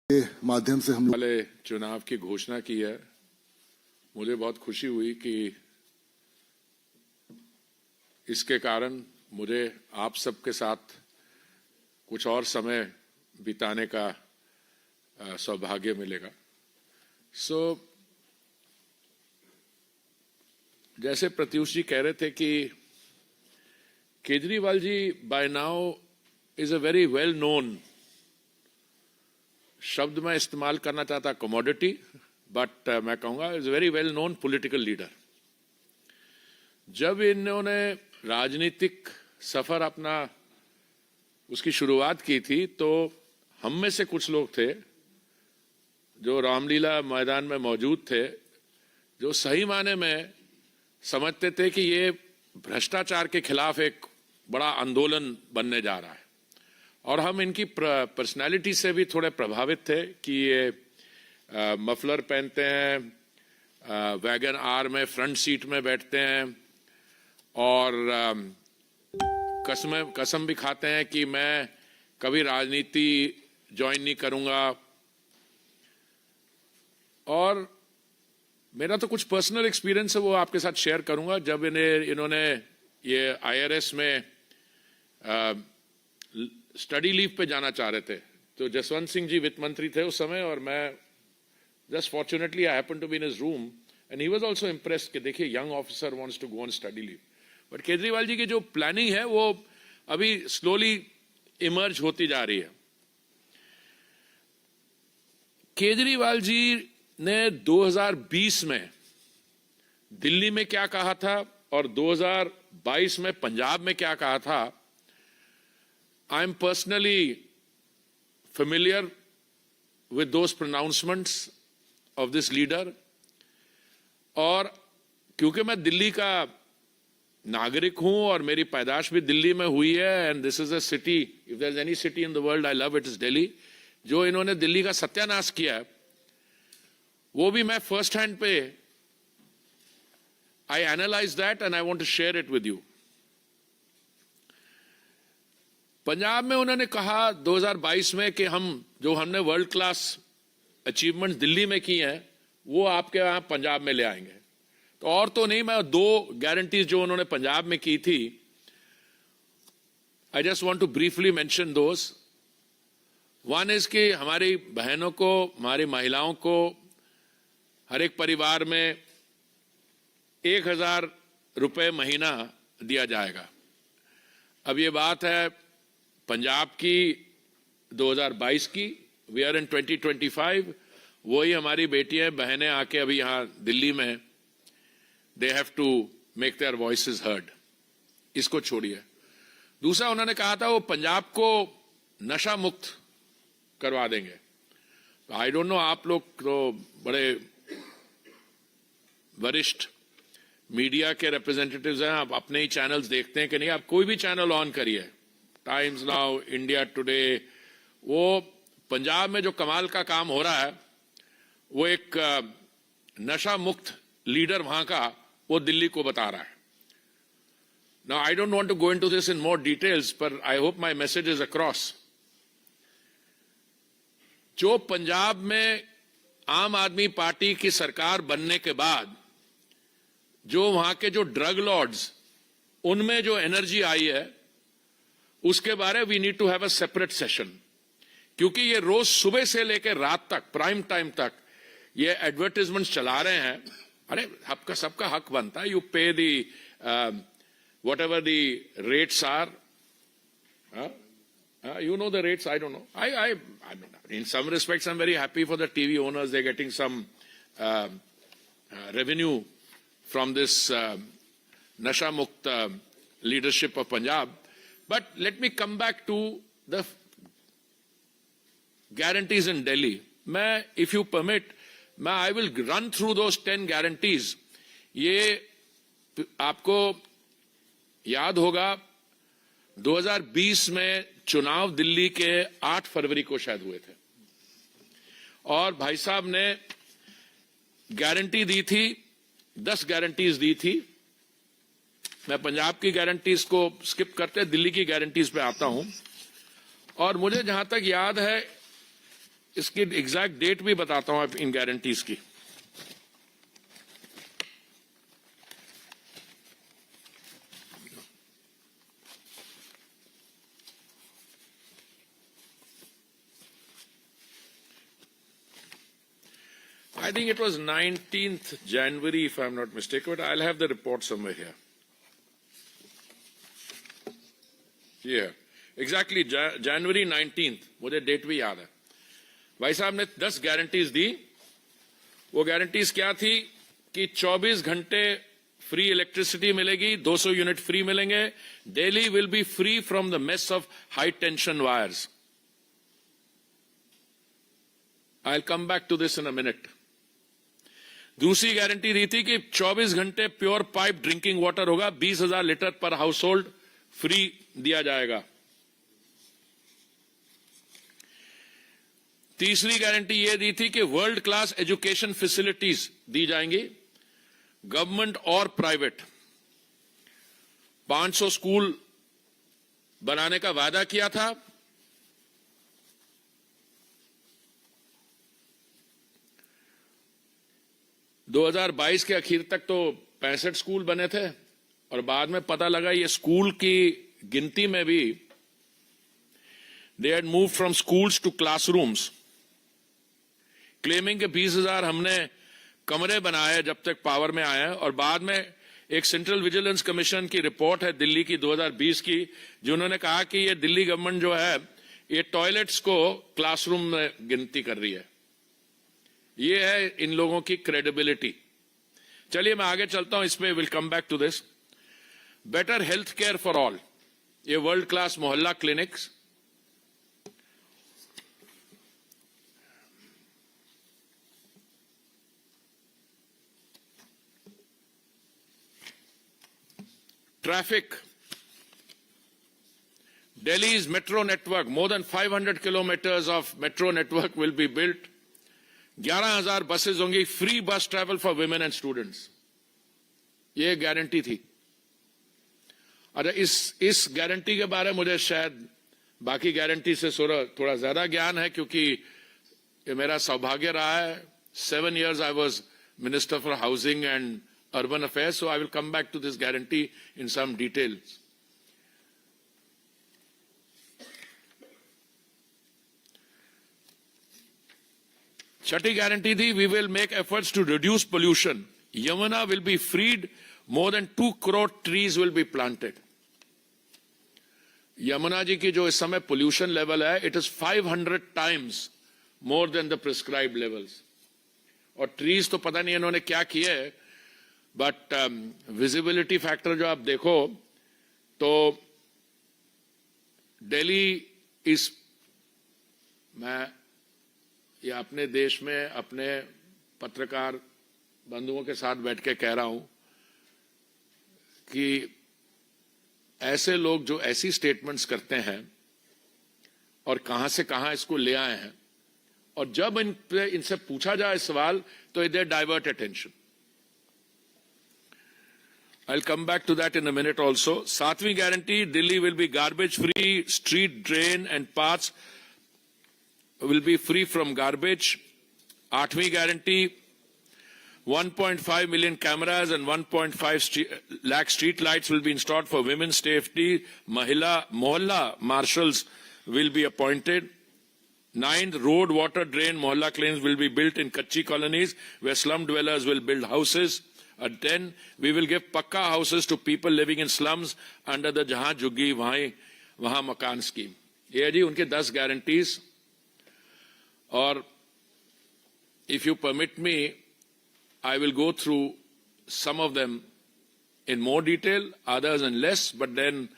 के माध्यम से हम वाले चुनाव की घोषणा की है। मुझे बहुत खुशी हुई कि इसके कारण मुझे आप सबके साथ कुछ और समय बिताने का सौभाग्य मिलेगा। जैसे प्रत्युष जी कह रहे थे कि Kejriwal ji by now is a very well known, शब्द मैं इस्तेमाल करना चाहता कमोडिटी, बट मैं कहूंगा is very well known political leader. जब इन्होंने राजनीतिक सफर अपना उसकी शुरुआत की थी तो हम में से कुछ लोग थे जो रामलीला मैदान में मौजूद थे, जो सही माने में समझते थे कि ये भ्रष्टाचार के खिलाफ एक बड़ा आंदोलन बनने जा रहा है। और हम इनकी पर्सनालिटी से भी थोड़े प्रभावित थे कि ये मफलर पहनते हैं, वैगन आर में फ्रंट सीट में बैठते हैं और कसम भी खाते हैं कि मैं कभी राजनीति ज्वाइन नहीं करूंगा। और मेरा तो कुछ पर्सनल एक्सपीरियंस है, वो आपके साथ शेयर करूंगा। जब इन्होंने ये IRS में स्टडी लीव पे जाना चाह रहे थे तो जसवंत सिंह जी वित्त मंत्री थे उस समय, और मैं just fortunately I happen to be in his room and he was also impressed कि देखिए young officer wants to go on study leave. But Kejriwal ji की जो प्लानिंग है वो अभी स्लोली इमर्ज होती जा रही है। केजरीवाल जी ने 2020 में दिल्ली में क्या कहा था और 2022 में पंजाब में क्या कहा था, I am personally familiar with those pronouncements of this leader, और क्योंकि मैं दिल्ली का नागरिक हूं और मेरी पैदाश भी दिल्ली में हुई है, and this is a city, if there is any city in the world I love it is Delhi. जो इन्होंने दिल्ली का सत्यानाश किया है वो भी मैं फर्स्ट हैंड पे I analyse that and I want to share it with you. Punjab में उन्होंने कहा 2022 में कि हमने वर्ल्ड क्लास अचीवमेंट्स दिल्ली में की हैं वो आपके यहां पंजाब में ले आएंगे। तो और तो नहीं, मैं दो गारंटीज जो उन्होंने पंजाब में की थी, I just want to briefly mention those. One is कि हमारी बहनों को, हमारी महिलाओं को हर एक परिवार में 1000 रुपए महीना दिया जाएगा। अब ये बात है पंजाब की 2022 की, वी आर इन 2025। वही हमारी बेटियां बहनें आके अभी यहां दिल्ली में they have to make their voices heard. इसको छोड़िए। दूसरा उन्होंने कहा था वो पंजाब को नशा मुक्त करवा देंगे। आई डोंट नो, आप लोग तो बड़े वरिष्ठ मीडिया के रिप्रेजेंटेटिव्स हैं, आप अपने ही चैनल्स देखते हैं कि नहीं? आप कोई भी चैनल ऑन करिए, टाइम्स नाउ, इंडिया टुडे, वो पंजाब में जो कमाल का काम हो रहा है, वो एक नशा मुक्त लीडर वहां का वो दिल्ली को बता रहा है। Now I don't want to go into this in more details, पर I hope my message is across. जो पंजाब में आम आदमी पार्टी की सरकार बनने के बाद जो वहां के जो ड्रग लॉर्ड्स, उनमें जो एनर्जी आई है, उसके बारे we need to have a separate session. क्योंकि ये रोज सुबह से लेकर रात तक, प्राइम टाइम तक ये एडवर्टाइजमेंट चला रहे हैं। अरे आपका सबका हक बनता है, you pay the whatever the rates are, you know the rates, I don't know. I mean, in some respects I'm very happy for the TV owners, they're getting some revenue from this Nasha Mukt leadership of Punjab. But let me come back to the guarantees in Delhi. If you permit, I will run through those 10 guarantees. ये आपको याद होगा 2020 में चुनाव दिल्ली के 8 फरवरी को शायद हुए थे, और भाई साहब ने गारंटी दी थी, 10 गारंटीज दी थी। मैं पंजाब की गारंटीज को स्किप करते दिल्ली की गारंटीज पे आता हूं। और मुझे जहां तक याद है इसकी एग्जैक्ट डेट भी बताता हूं इन गारंटीज की। I think it was 19th January, if I'm not mistaken, but I'll have the report somewhere here. Yeah, exactly, January 19th, मुझे डेट भी याद है। भाई साहब ने 10 गारंटीज दी। वो गारंटीज क्या थी कि 24 घंटे फ्री इलेक्ट्रिसिटी मिलेगी, 200 यूनिट फ्री मिलेंगे, Delhi will be free from the mess of high tension wires. I will come back to this in a minute. दूसरी गारंटी दी थी कि 24 घंटे प्योर पाइप ड्रिंकिंग वाटर होगा, 20,000 लीटर पर हाउस होल्ड फ्री दिया जाएगा। तीसरी गारंटी यह दी थी कि वर्ल्ड क्लास एजुकेशन फैसिलिटीज दी जाएंगी, गवर्नमेंट और प्राइवेट। 500 स्कूल बनाने का वादा किया था। (2022) के आखिर तक तो 65 स्कूल बने थे और बाद में पता लगा ये स्कूल की गिनती में भी they had move from schools to classrooms, claiming के 20,000 हमने कमरे बनाए जब तक पावर में आए। और बाद में एक सेंट्रल विजिलेंस कमीशन की रिपोर्ट है दिल्ली की 2020 की, जिन्होंने कहा कि ये दिल्ली गवर्नमेंट जो है ये टॉयलेट्स को क्लासरूम में गिनती कर रही है। ये है इन लोगों की क्रेडिबिलिटी। चलिए मैं आगे चलता हूं, इसमें will come back to this. Better health care for all, ये world class mohalla clinics. Traffic, Delhi's metro network, more than 500 kilometers of metro network will be built. 11,000 buses होंगी, फ्री बस travel for women and students. ये guarantee थी। अच्छा, इस guarantee के बारे में मुझे शायद बाकी गारंटी से थोड़ा ज्यादा ज्ञान है, क्योंकि ये मेरा सौभाग्य रहा है। 7 years I was Minister for Housing and Urban Affairs, so I will come back to this guarantee in some details. Chhathi guarantee थी, we will make efforts to reduce pollution. Yamuna will be freed, more than 2 crore trees will be planted. Yamuna ji की जो इस समय pollution level है, it is 500 times more than the prescribed levels. और trees तो पता नहीं इन्होंने क्या किए, बट विजिबिलिटी फैक्टर जो आप देखो तो दिल्ली इस, मैं ये अपने देश में अपने पत्रकार बंधुओं के साथ बैठ के कह रहा हूं कि ऐसे लोग जो ऐसी स्टेटमेंट्स करते हैं और कहां से कहां इसको ले आए हैं, और जब इनसे पूछा जाए सवाल तो they divert attention. I'll come back to that in a minute also. सातवीं guarantee, Delhi will be garbage free, street drain and paths will be free from garbage. आठवीं guarantee, 1.5 million cameras and 1.5 lakh street lights will be installed for women's safety. Mohalla marshals will be appointed. 9th, road, water, drain, mohalla clinics will be built in Kachi colonies where slum dwellers will build houses. At 10, we will give pakka houses to people living in slums under the Jahan Juggi Wahan Makan scheme. ये है जी उनके 10 guarantees. और if you permit me, I will go through some of them in more detail, others in less, but then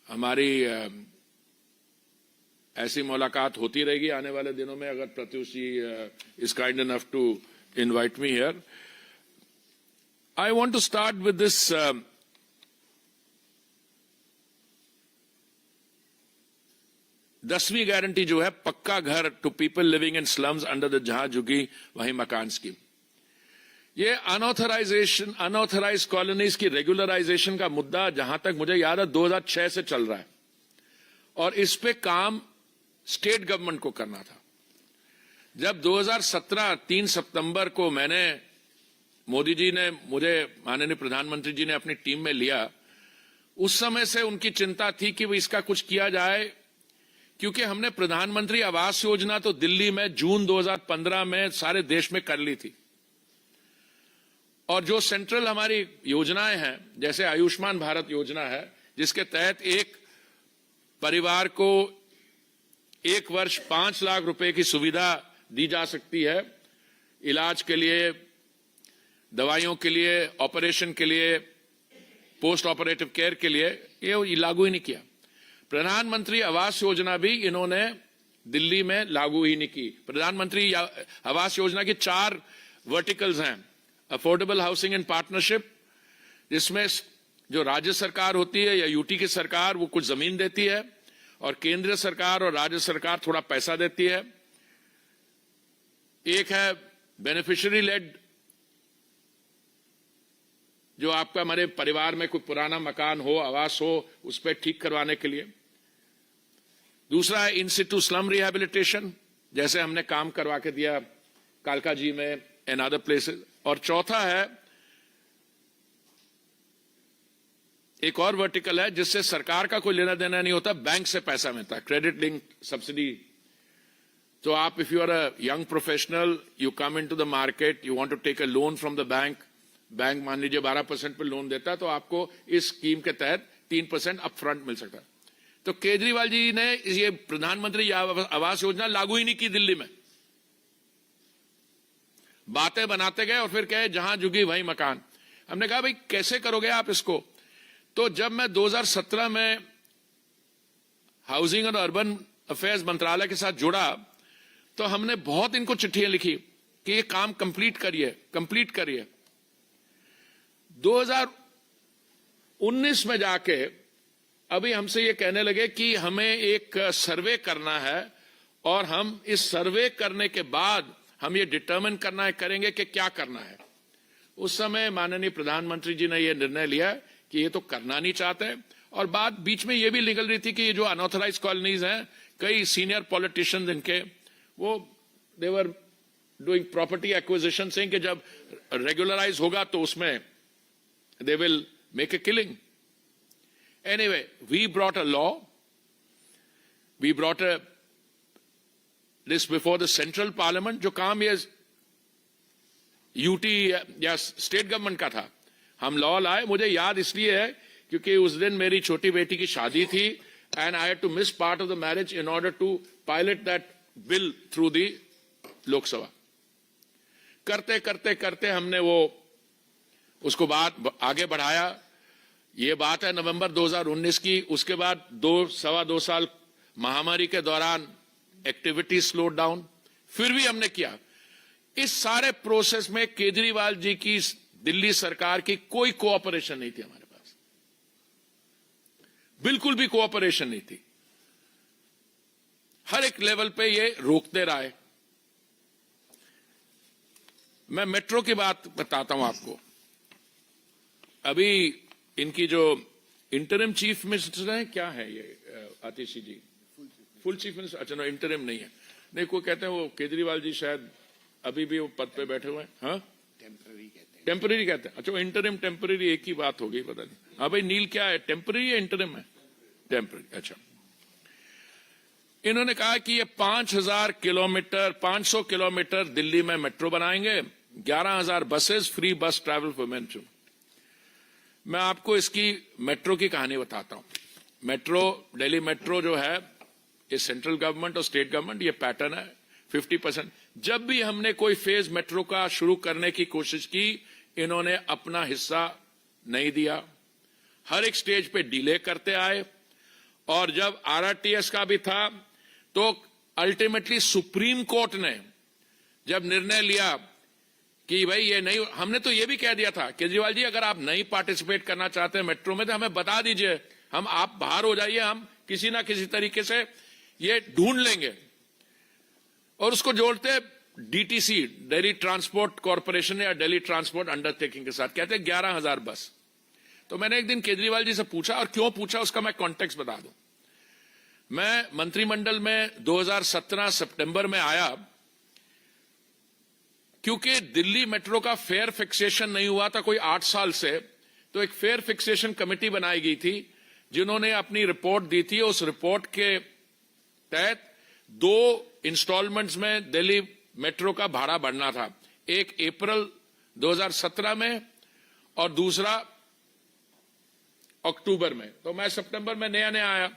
हमारी ऐसी मुलाकात होती रहेगी आने वाले दिनों में, अगर प्रत्युष जी is kind enough to invite me here. I want to start with this दसवीं गारंटी जो है, पक्का घर to people living in slums under the जहां झुग्गी वहीं मकान स्कीम। ये अनऑथराइज कॉलोनीज की रेगुलराइजेशन का मुद्दा जहां तक मुझे याद है 2006 से चल रहा है, और इस पे काम स्टेट गवर्नमेंट को करना था। जब 2017 3 सितंबर को मोदी जी ने मुझे, माननीय प्रधानमंत्री जी ने अपनी टीम में लिया, उस समय से उनकी चिंता थी कि इसका कुछ किया जाए, क्योंकि हमने प्रधानमंत्री आवास योजना तो दिल्ली में जून 2015 में सारे देश में कर ली थी, और जो सेंट्रल हमारी योजनाएं हैं, जैसे आयुष्मान भारत योजना है, जिसके तहत एक परिवार को एक वर्ष 5 लाख रुपए की सुविधा दी जा सकती है, इलाज के लिए, दवाइयों के लिए, ऑपरेशन के लिए, पोस्ट ऑपरेटिव केयर के लिए, ये लागू ही नहीं किया। प्रधानमंत्री आवास योजना भी इन्होंने दिल्ली में लागू ही नहीं की। प्रधानमंत्री आवास योजना की 4 वर्टिकल्स हैं। अफोर्डेबल हाउसिंग इन पार्टनरशिप, जिसमें जो राज्य सरकार होती है या यूटी की सरकार, वो कुछ जमीन देती है और केंद्र सरकार और राज्य सरकार थोड़ा पैसा देती है। एक है बेनिफिशियरी लेड, जो आपका हमारे परिवार में कोई पुराना मकान हो, आवास हो, उस पर ठीक करवाने के लिए। दूसरा है इन सिटू स्लम रिहैबिलिटेशन, जैसे हमने काम करवा के दिया कालका जी में एंड अदर प्लेसेस। और चौथा है एक और वर्टिकल है, जिससे सरकार का कोई लेना देना नहीं होता, बैंक से पैसा मिलता है, क्रेडिट लिंक सब्सिडी। तो आप, if you are a young professional, you come into the market, you want to take a loan from the bank, bank मान लीजिए 12% पे लोन देता है, तो आपको इस स्कीम के तहत 3% अपफ्रंट मिल सकता है। तो केजरीवाल जी ने ये प्रधानमंत्री आवास योजना लागू ही नहीं की दिल्ली में। बातें बनाते गए और फिर कहे जहां जुगी वहीं मकान। हमने कहा भाई कैसे करोगे आप इसको? तो जब मैं 2017 में हाउसिंग और अर्बन अफेयर्स मंत्रालय के साथ जुड़ा, तो हमने बहुत इनको चिट्ठियां लिखी कि ये काम कंप्लीट करिए। 2019 में जाके अभी हमसे ये कहने लगे कि हमें एक सर्वे करना है, और हम इस सर्वे करने के बाद हम ये डिटरमिन करेंगे कि क्या करना है। उस समय माननीय प्रधानमंत्री जी ने ये निर्णय लिया कि ये तो करना नहीं चाहते, और बात बीच में ये भी निकल रही थी कि ये जो अनऑथराइज्ड कॉलोनीज हैं, कई सीनियर पॉलिटिशियंस इनके, वो देवर डूइंग प्रॉपर्टी एक्विजिशन, से कि जब रेगुलराइज होगा तो उसमें they will make a killing. Anyway, we brought a law. We brought this before the central parliament. जो काम ये यूटी या स्टेट गवर्नमेंट का था, हम लॉ लाए। मुझे याद इसलिए है क्योंकि उस दिन मेरी छोटी बेटी की शादी थी, and I had to miss part of the marriage in order to pilot that bill through the Lok Sabha. करते हमने वो उसको बात आगे बढ़ाया। ये बात है नवंबर 2019 की। उसके बाद 2-2.25 साल महामारी के दौरान एक्टिविटी स्लो डाउन, फिर भी हमने किया। इस सारे प्रोसेस में केजरीवाल जी की दिल्ली सरकार की कोई कोऑपरेशन नहीं थी हमारे पास, बिल्कुल भी कोऑपरेशन नहीं थी। हर एक लेवल पे ये रोकते रहे। मैं मेट्रो की बात बताता हूं आपको। अभी इनकी जो इंटरिम चीफ मिनिस्टर है, क्या है ये आतिशी जी, फुल चीफ मिनिस्टर, अच्छा ना इंटरिम नहीं है, नहीं कोई कहते हैं वो केजरीवाल जी शायद अभी भी वो पद पे बैठे हुए हैं। हाँ, टेम्पररी कहते हैं। अच्छा, वो इंटरिम टेम्पररी एक ही बात हो गई, पता नहीं। हाँ भाई, नील क्या है, टेम्पररी या इंटरिम है? टेम्पररी। अच्छा, इन्होंने कहा कि ये 500 किलोमीटर दिल्ली में मेट्रो बनाएंगे, 11,000 बसेस, फ्री बस ट्रैवल फॉर मेन। मैं आपको इसकी मेट्रो की कहानी बताता हूं। मेट्रो, दिल्ली मेट्रो जो है, ये सेंट्रल गवर्नमेंट और स्टेट गवर्नमेंट, ये पैटर्न है 50%। जब भी हमने कोई फेज मेट्रो का शुरू करने की कोशिश की, इन्होंने अपना हिस्सा नहीं दिया, हर एक स्टेज पे डिले करते आए। और जब आरआरटीएस का भी था, तो अल्टीमेटली सुप्रीम कोर्ट ने जब निर्णय लिया कि भाई ये नहीं, हमने तो ये भी कह दिया था केजरीवाल जी, अगर आप नहीं पार्टिसिपेट करना चाहते हैं मेट्रो में तो हमें बता दीजिए, आप बाहर हो जाइए, हम किसी ना किसी तरीके से ये ढूंढ लेंगे। और उसको जोड़ते डीटीसी, दिल्ली ट्रांसपोर्ट कॉर्पोरेशन या दिल्ली ट्रांसपोर्ट अंडरटेकिंग के साथ, कहते 11,000 बस। तो मैंने एक दिन केजरीवाल जी से पूछा, और क्यों पूछा उसका मैं कॉन्टेक्स्ट बता दूं। मैं मंत्रिमंडल में 2017 सितंबर में आया, क्योंकि दिल्ली मेट्रो का फेयर फिक्सेशन नहीं हुआ था कोई 8 साल से, तो एक फेयर फिक्सेशन कमेटी बनाई गई थी जिन्होंने अपनी रिपोर्ट दी थी। उस रिपोर्ट के तहत 2 इंस्टॉलमेंट्स में दिल्ली मेट्रो का भाड़ा बढ़ना था, एक अप्रैल 2017 में और दूसरा अक्टूबर में। तो मैं सितंबर में नया आया,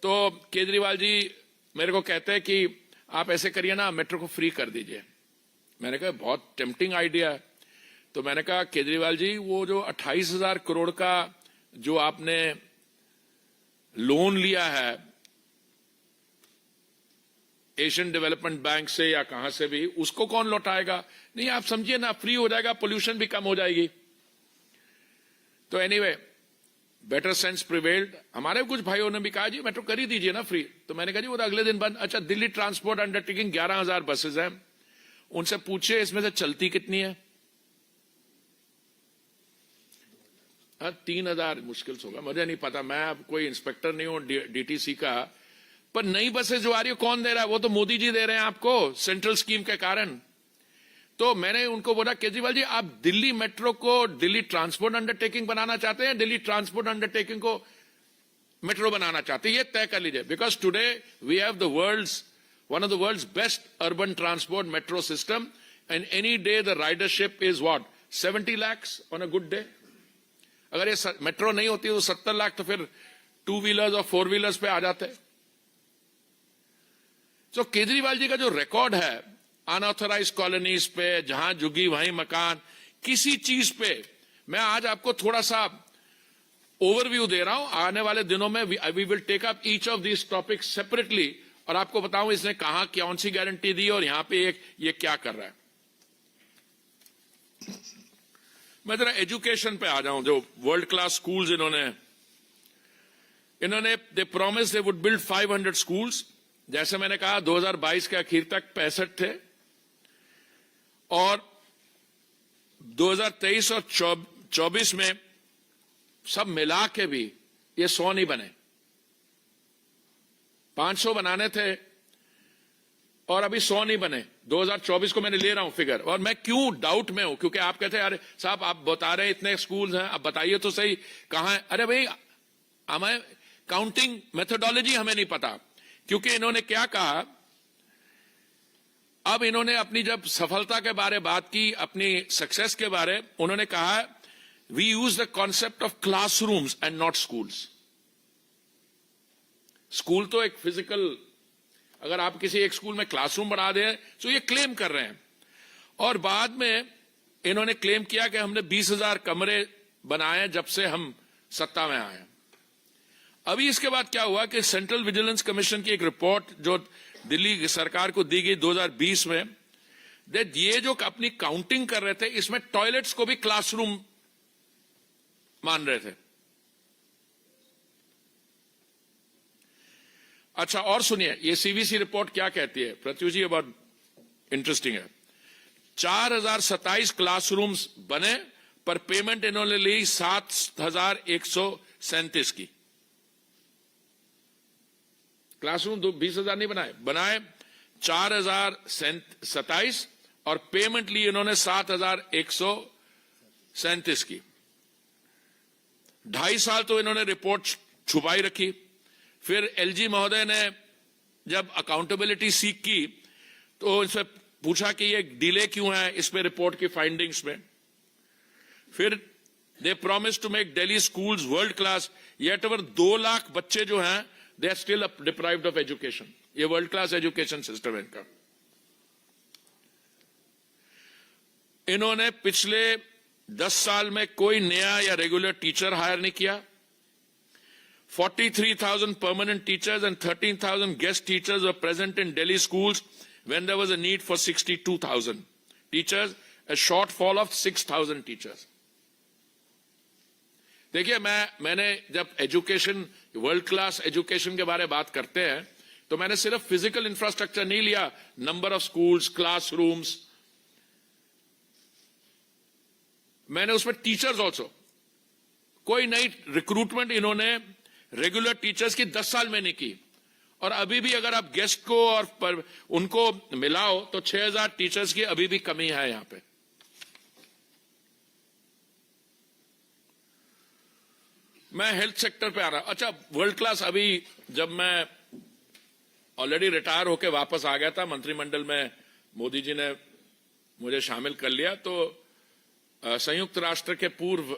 तो केजरीवाल जी मेरे को कहते हैं कि आप ऐसे करिए ना, मेट्रो को फ्री कर दीजिए। मैंने कहा बहुत टेम्पटिंग आइडिया है। तो मैंने कहा केजरीवाल जी, वो जो 28,000 करोड़ का जो आपने लोन लिया है एशियन डेवलपमेंट बैंक से या कहां से भी, उसको कौन लौटाएगा? नहीं, आप समझिए ना, फ्री हो जाएगा, पोल्यूशन भी कम हो जाएगी। तो एनीवे, बेटर सेंस प्रिवेल्ड। हमारे कुछ भाइयों ने भी कहा जी मेट्रो कर ही दीजिए ना फ्री। तो मैंने कहा जी वो तो अगले दिन बंद। अच्छा, दिल्ली ट्रांसपोर्ट अंडरटेकिंग 11,000 बसेज हैं, उनसे पूछिए इसमें से चलती कितनी है? 3,000 मुश्किल से होगा, मुझे नहीं पता, मैं अब कोई इंस्पेक्टर नहीं हूं डीटीसी का। पर नई बसें जो आ रही है कौन दे रहा है? वो तो मोदी जी दे रहे हैं आपको, सेंट्रल स्कीम के कारण। तो मैंने उनको बोला केजरीवाल जी, आप दिल्ली मेट्रो को दिल्ली ट्रांसपोर्ट अंडरटेकिंग बनाना चाहते हैं, दिल्ली ट्रांसपोर्ट अंडरटेकिंग को मेट्रो बनाना चाहते हैं? ये तय कर लीजिए, because today we have one of the world's best urban transport metro system, and any day the ridership is what, 70 lakhs on a good day. अगर ये मेट्रो नहीं होती तो 70 लाख तो फिर 2 व्हीलर्स और 4 व्हीलर्स पे आ जाते। तो केजरीवाल जी का जो रिकॉर्ड है अनऑथराइज्ड कॉलोनीज पे, जहां जुगी वहीं मकान, किसी चीज पे, मैं आज आपको थोड़ा सा ओवरव्यू दे रहा हूं। आने वाले दिनों में we will take up each of these topics separately और आपको बताऊं इसने कहां कौन सी गारंटी दी और यहां पे ये क्या कर रहा है। मैं जरा एजुकेशन पे आ जाऊं। जो वर्ल्ड क्लास स्कूल्स इन्होंने they promise they would build 500 schools. जैसे मैंने कहा 2022 के आखिर तक 65 थे और 2023 और 24 में सब मिला के भी ये 100 नहीं बने। 500 बनाने थे और अभी 100 नहीं बने। 2024 को मैंने ले रहा हूं फिगर। और मैं क्यों डाउट में हूं? क्योंकि आप कहते हैं अरे साहब आप बता रहे हैं इतने स्कूल्स हैं, अब बताइए तो सही कहां है। अरे भाई, हमें काउंटिंग मेथोडोलॉजी हमें नहीं पता। क्योंकि इन्होंने क्या कहा, अब इन्होंने अपनी जब सफलता के बारे बात की, अपनी सक्सेस के बारे, उन्होंने कहा we use the concept of classrooms and not schools. School तो एक फिजिकल, अगर आप किसी एक स्कूल में क्लासरूम बना दें तो ये क्लेम कर रहे हैं। और बाद में इन्होंने क्लेम किया कि हमने 20,000 कमरे बनाए जब से हम सत्ता में आए। अभी इसके बाद क्या हुआ कि सेंट्रल विजिलेंस कमीशन की एक रिपोर्ट जो दिल्ली सरकार को दी गई 2020 में, ये जो अपनी काउंटिंग कर रहे थे इसमें टॉयलेट्स को भी क्लासरूम मान रहे थे। अच्छा, और सुनिए ये सीवीसी रिपोर्ट क्या कहती है, पृथ्वी जी, ये बहुत इंटरेस्टिंग है। 4,027 क्लासरूम्स बने पर पेमेंट इन्होंने ली 7,137 की। क्लासरूम 20,000 नहीं बनाए 4,027 और पेमेंट ली इन्होंने 7,137 की। 2.5 साल तो इन्होंने रिपोर्ट छुपाई रखी। फिर एलजी महोदय ने जब अकाउंटेबिलिटी सीख की तो इनसे पूछा कि ये डिले क्यों है इस पे रिपोर्ट की फाइंडिंग्स में। फिर they promise to make Delhi schools world class, yet ever 2 lakh बच्चे जो हैं they are still deprived of education. ये वर्ल्ड क्लास एजुकेशन सिस्टम है इनका। इन्होंने पिछले 10 साल में कोई नया या रेगुलर टीचर हायर नहीं किया। 43,000 permanent teachers and 13,000 guest teachers were present in Delhi schools when there was a need for 62,000 teachers, a shortfall of 6,000 teachers. देखिए, मैंने जब एजुकेशन, वर्ल्ड क्लास एजुकेशन के बारे में बात करते हैं तो मैंने सिर्फ फिजिकल इंफ्रास्ट्रक्चर नहीं लिया, नंबर ऑफ स्कूल्स, क्लासरूम्स, मैंने उसमें टीचर्स ऑल्सो। कोई नई रिक्रूटमेंट इन्होंने रेगुलर टीचर्स की 10 साल में नहीं की। और अभी भी अगर आप गेस्ट को और उनको मिलाओ तो 6000 टीचर्स की अभी भी कमी है यहां पे। मैं हेल्थ सेक्टर पे आ रहा। अच्छा, वर्ल्ड क्लास, अभी जब मैं ऑलरेडी रिटायर होकर वापस आ गया था, मंत्रिमंडल में मोदी जी ने मुझे शामिल कर लिया, तो संयुक्त राष्ट्र के पूर्व